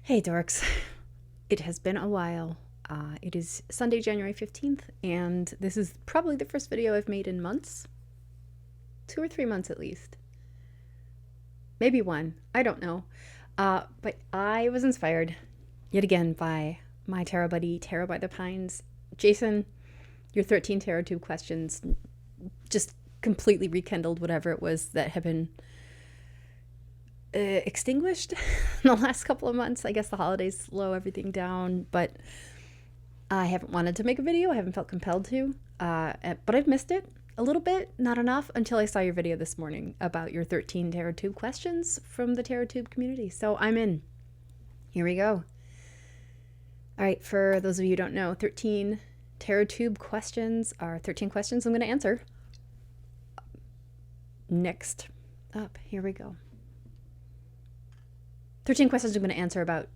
Hey dorks, it has been a while. It is Sunday, January 15th, and this is probably the first video I've made in months. 2 or 3 months at least. Maybe one, I don't know. But I was inspired yet again by my tarot buddy, Tarot by the Pines. Jason, your 13 tarot tube questions just completely rekindled whatever it was that had been extinguished in the last couple of months. I guess the holidays slow everything down, but I haven't wanted to make a video. I haven't felt compelled to, but I've missed it a little bit, not enough, until I saw your video this morning about your 13 tarot tube questions from the tarot tube community. So I'm in. Here we go. All right, for those of you who don't know, 13 tarot tube questions are 13 questions I'm going to answer. Next up, here we go. 13 questions I'm going to answer about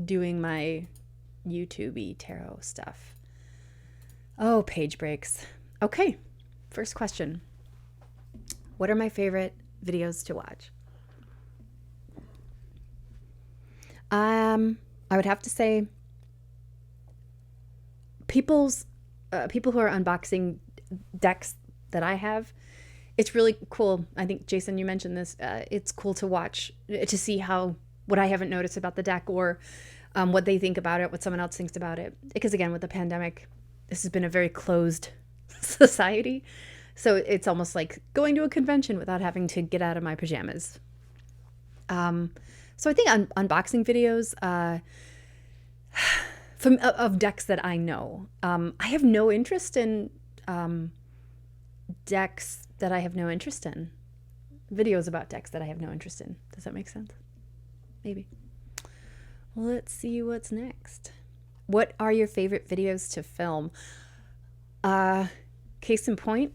doing my YouTube-y tarot stuff. Oh, page breaks. Okay, first question. What are my favorite videos to watch? I would have to say people who are unboxing decks that I have. It's really cool. I think, Jason, you mentioned this. It's cool to watch, to see what I haven't noticed about the deck, or what they think about it, what someone else thinks about it. Because again, with the pandemic, this has been a very closed society. So it's almost like going to a convention without having to get out of my pajamas. So I think unboxing videos of decks that I know. I have no interest in decks that I have no interest in. Videos about decks that I have no interest in. Does that make sense? Maybe. Let's see what's next. What are your favorite videos to film? Case in point,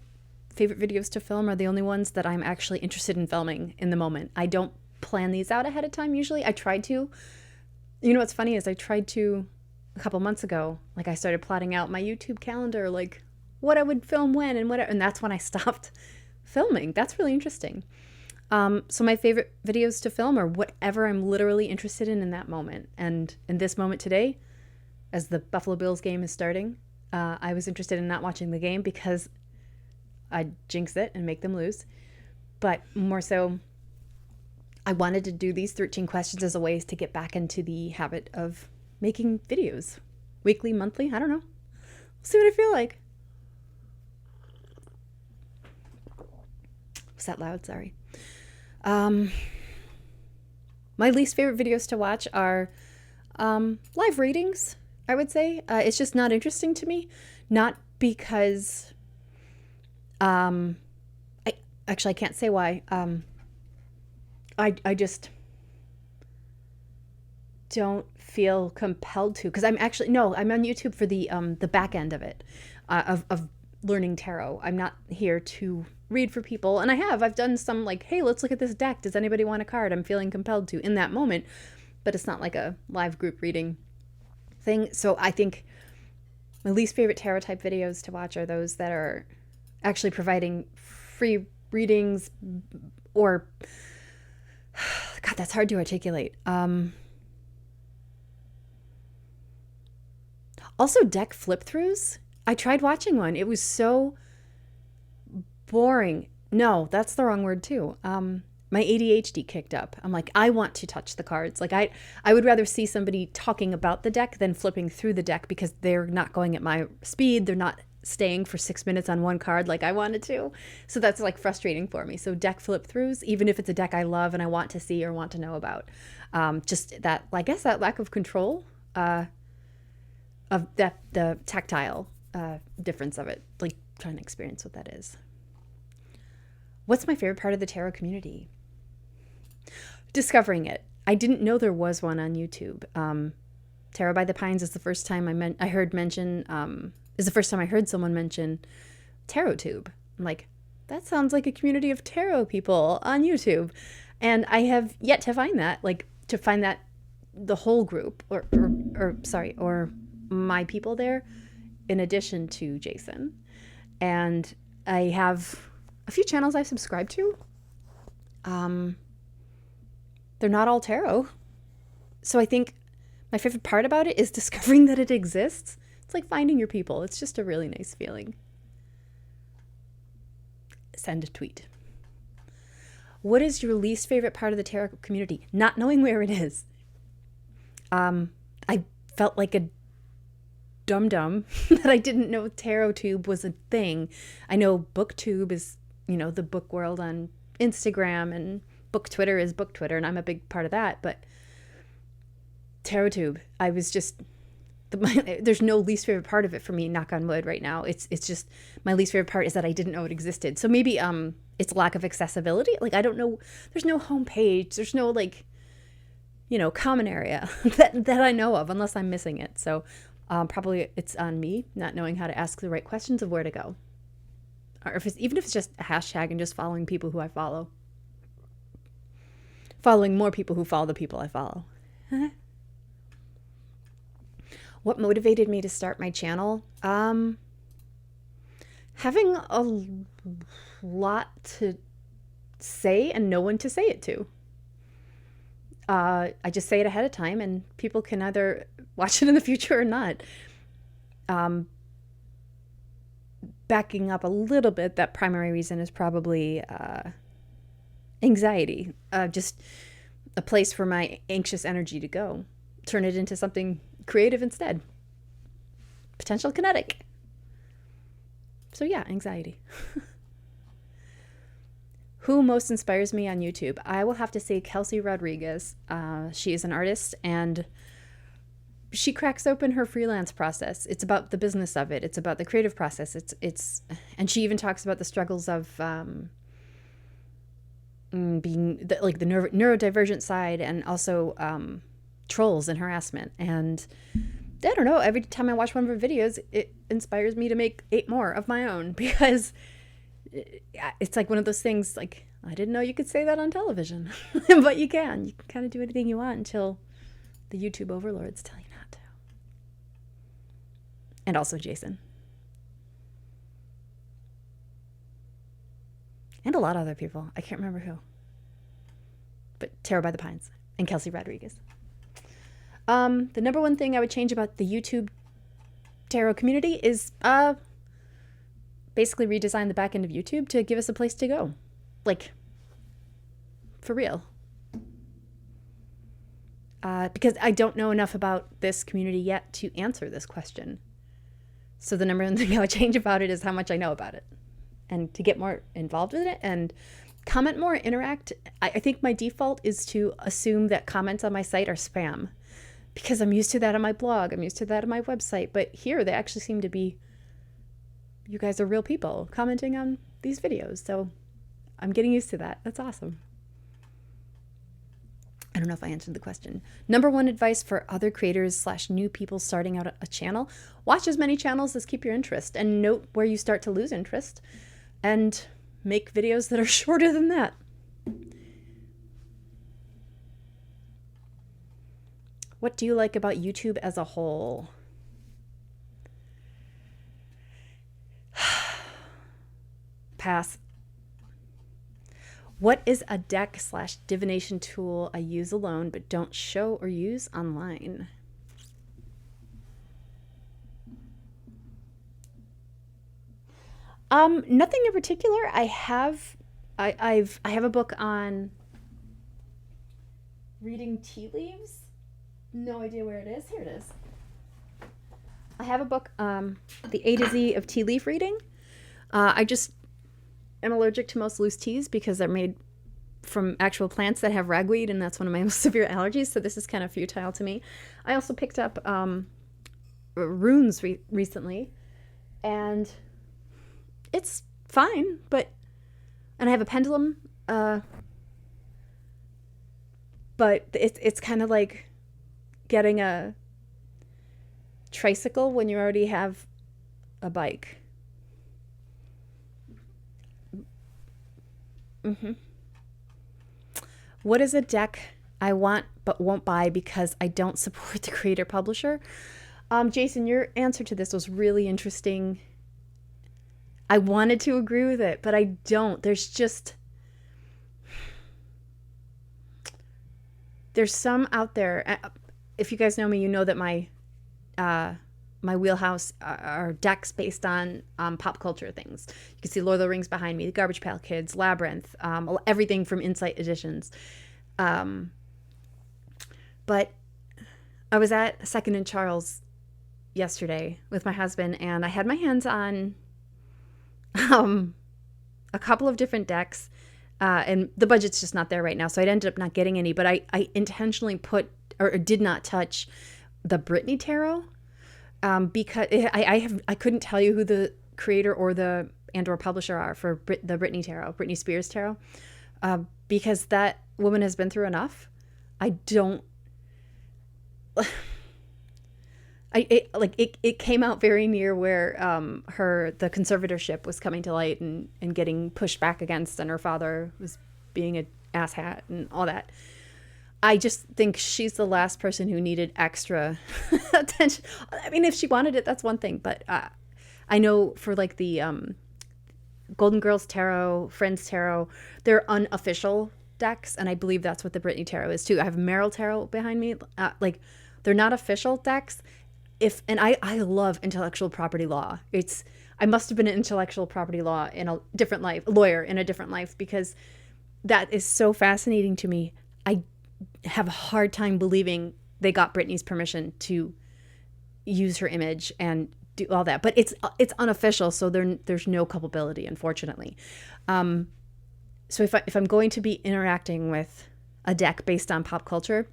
favorite videos to film are the only ones that I'm actually interested in filming in the moment. I don't plan these out ahead of time usually. I tried to. You know what's funny is I tried to a couple months ago. Like, I started plotting out my YouTube calendar, like what I would film when and whatever, and that's when I stopped filming. That's really interesting. So my favorite videos to film are whatever I'm literally interested in that moment. And in this moment today, as the Buffalo Bills game is starting, I was interested in not watching the game because I'd jinx it and make them lose. But more so, I wanted to do these 13 questions as a way to get back into the habit of making videos. Weekly, monthly, I don't know. We'll see what I feel like. Was that loud? Sorry. My least favorite videos to watch are live readings, I would say. It's just not interesting to me. Not because I can't say why. I just don't feel compelled to, because I'm on YouTube for the back end of it, of learning tarot. I'm not here to read for people, and I've done some, like, hey, let's look at this deck, does anybody want a card? I'm feeling compelled to in that moment, but it's not like a live group reading thing. So I think my least favorite tarot type videos to watch are those that are actually providing free readings, or God, that's hard to articulate. Also, deck flip throughs. I tried watching one. It was so boring. No, that's the wrong word too. My ADHD kicked up. I'm like, I want to touch the cards. Like, I would rather see somebody talking about the deck than flipping through the deck, because they're not going at my speed. They're not staying for 6 minutes on one card like I wanted to. So that's like frustrating for me. So deck flip throughs, even if it's a deck I love and I want to see or want to know about, just that, I guess, that lack of control of that, the tactile difference of it, like trying to experience what that is. What's my favorite part of the tarot community? Discovering it. I didn't know there was one on YouTube. Tarot by the Pines is the first time I heard someone mention Tarot Tube. I'm like, that sounds like a community of tarot people on YouTube. And I have yet to find that, the whole group, or my people there, in addition to Jason. And I have a few channels I subscribe to. They're not all tarot. So I think My favorite part about it is discovering that it exists. It's like finding your people. It's just a really nice feeling. Send a tweet. What is your least favorite part of the tarot community? Not knowing where it is. I felt like a dum-dum that I didn't know TarotTube was a thing. I know BookTube is, the book world on Instagram, and Book Twitter is Book Twitter, and I'm a big part of that. But TarotTube, I was just, there's no least favorite part of it for me, knock on wood right now. It's just, my least favorite part is that I didn't know it existed. So maybe it's lack of accessibility. Like, I don't know, there's no homepage, there's no common area that I know of, unless I'm missing it. So probably it's on me not knowing how to ask the right questions of where to go. Or even if it's just a hashtag and just following people who I follow. Following more people who follow the people I follow. What motivated me to start my channel? Having a lot to say and no one to say it to. I just say it ahead of time, and people can either watch it in the future or not. Backing up a little bit, that primary reason is probably anxiety. Just a place for my anxious energy to go. Turn it into something creative instead. Potential kinetic. So yeah, anxiety. Who most inspires me on YouTube? I will have to say Kelsey Rodriguez. She is an artist, and she cracks open her freelance process. It's about the business of it. It's about the creative process. And she even talks about the struggles of being the neurodivergent side, and also trolls and harassment. And I don't know, every time I watch one of her videos, it inspires me to make 8 more of my own, because it's like one of those things, like, I didn't know you could say that on television. But you can kind of do anything you want until the YouTube overlords tell you not to. And also Jason. And a lot of other people. I can't remember who. But Tarot by the Pines and Kelsey Rodriguez. The number one thing I would change about the YouTube tarot community is basically redesign the back end of YouTube to give us a place to go. Like, for real. Because I don't know enough about this community yet to answer this question. So the number one thing I would change about it is how much I know about it. And to get more involved with it and comment more, interact. I think my default is to assume that comments on my site are spam, because I'm used to that on my blog. I'm used to that on my website. But here they actually seem to be, you guys are real people commenting on these videos. So I'm getting used to that. That's awesome. I don't know if I answered the question. Number one advice for other creators / new people starting out a channel: watch as many channels as keep your interest, and note where you start to lose interest, and make videos that are shorter than that. What do you like about YouTube as a whole? Pass. What is a deck / divination tool I use alone but don't show or use online? Nothing in particular. I have a book on reading tea leaves. No idea where it is. Here it is. I have a book, The A to Z of tea leaf reading. I just am allergic to most loose teas because they're made from actual plants that have ragweed, and that's one of my most severe allergies, so this is kind of futile to me. I also picked up runes recently, and it's fine, and I have a pendulum, but it's kind of like getting a tricycle when you already have a bike. What is a deck I want but won't buy because I don't support the creator publisher? Jason, your answer to this was really interesting. I wanted to agree with it, but I don't. There's some out there. if you guys know me, you know that my wheelhouse are decks based on pop culture things. You can see Lord of the Rings behind me, the Garbage Pail Kids, Labyrinth, everything from Insight Editions. But I was at Second and Charles yesterday with my husband, and I had my hands on a couple of different decks, and the budget's just not there right now, so I'd ended up not getting any, but I intentionally put or did not touch the Britney Tarot, because I couldn't tell you who the creator or publisher are for the Britney Tarot, Britney Spears Tarot, because that woman has been through enough. It came out very near where the conservatorship was coming to light and getting pushed back against, and her father was being an asshat and all that. I just think she's the last person who needed extra attention. I mean, if she wanted it, that's one thing. But I know for like the Golden Girls Tarot, Friends Tarot, they're unofficial decks, and I believe that's what the Britney Tarot is too. I have Meryl Tarot behind me. They're not official decks. I love intellectual property law. I must have been an intellectual property law in a different life, lawyer in a different life, because that is so fascinating to me. I have a hard time believing they got Britney's permission to use her image and do all that, but it's unofficial, so there's no culpability, unfortunately. So if I'm going to be interacting with a deck based on pop culture,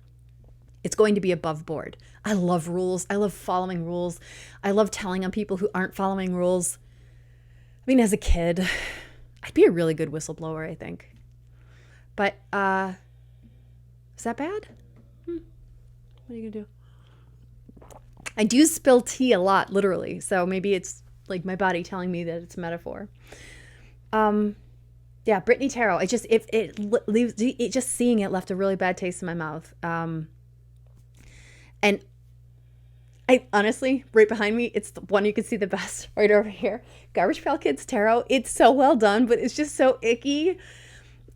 it's going to be above board. I love rules. I love following rules. I love telling on people who aren't following rules. I mean, as a kid, I'd be a really good whistleblower, I think. But is that bad? What are you gonna do? I do spill tea a lot, literally. So maybe it's like my body telling me that it's a metaphor. Yeah, Britney Tarot. It just seeing it left a really bad taste in my mouth. And I honestly, right behind me, it's the one you can see the best right over here. Garbage Pail Kids Tarot. It's so well done, but it's just so icky.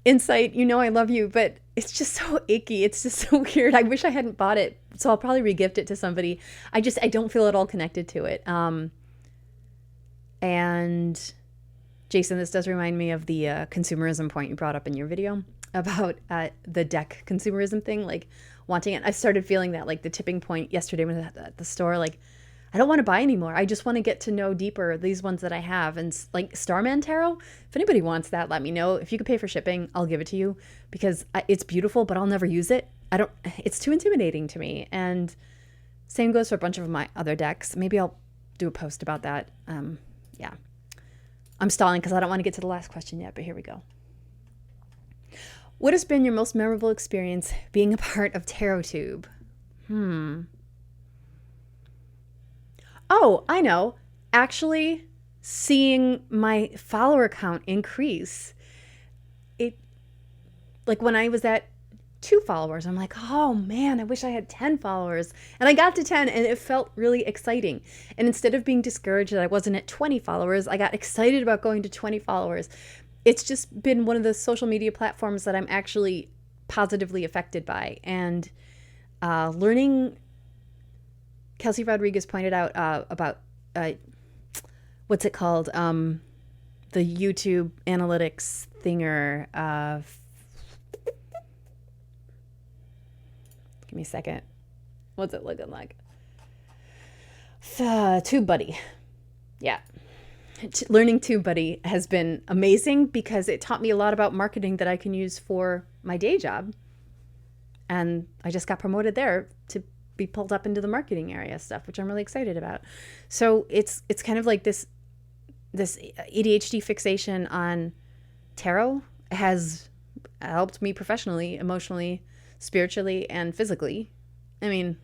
Insight, you know I love you, but it's just so icky. It's just so weird. I wish I hadn't bought it, so I'll probably regift it to somebody. I don't feel at all connected to it. And Jason, this does remind me of the consumerism point you brought up in your video about the deck consumerism thing, like wanting it. I started feeling that, like the tipping point yesterday when at the store, like I don't want to buy anymore. I just want to get to know deeper these ones that I have. And like Starman Tarot, if anybody wants that, let me know. If you could pay for shipping, I'll give it to you, because it's beautiful, but I'll never use it. It's too intimidating to me. And same goes for a bunch of my other decks. Maybe I'll do a post about that. Yeah. I'm stalling because I don't want to get to the last question yet, but here we go. What has been your most memorable experience being a part of TarotTube? Oh, I know. Actually, seeing my follower count increase. Like when I was at 2 followers, I'm like, oh man, I wish I had 10 followers. And I got to 10 and it felt really exciting. And instead of being discouraged that I wasn't at 20 followers, I got excited about going to 20 followers. It's just been one of the social media platforms that I'm actually positively affected by. And learning, Kelsey Rodriguez pointed out about, what's it called? The YouTube analytics thinger. Give me a second. What's it looking like? TubeBuddy. Yeah. Learning TubeBuddy has been amazing because it taught me a lot about marketing that I can use for my day job. And I just got promoted there to be pulled up into the marketing area stuff, which I'm really excited about. So it's kind of like this ADHD fixation on tarot has helped me professionally, emotionally, spiritually, and physically. I mean,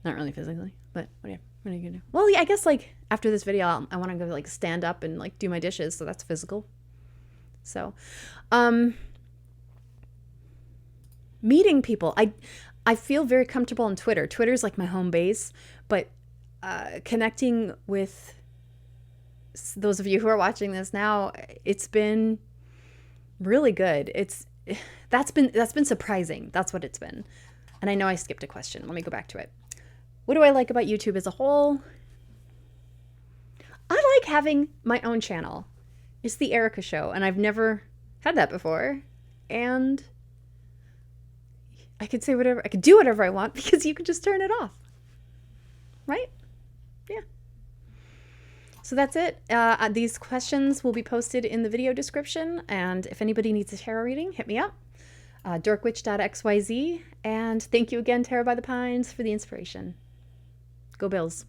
not really physically, but whatever. What are you gonna do? Well, yeah, I guess like after this video, I want to go like stand up and like do my dishes, so that's physical. So, meeting people. I feel very comfortable on Twitter. Twitter's like my home base, but connecting with those of you who are watching this now, it's been really good. That's been surprising. That's what it's been. And I know I skipped a question. Let me go back to it. What do I like about YouTube as a whole? I like having my own channel. It's the Erica Show, and I've never had that before. And I could say whatever, I could do whatever I want because you could just turn it off. Right? Yeah. So that's it. These questions will be posted in the video description, and if anybody needs a tarot reading, hit me up. Dorkwitch.xyz, and thank you again, Tarot by the Pines, for the inspiration. Go Bills.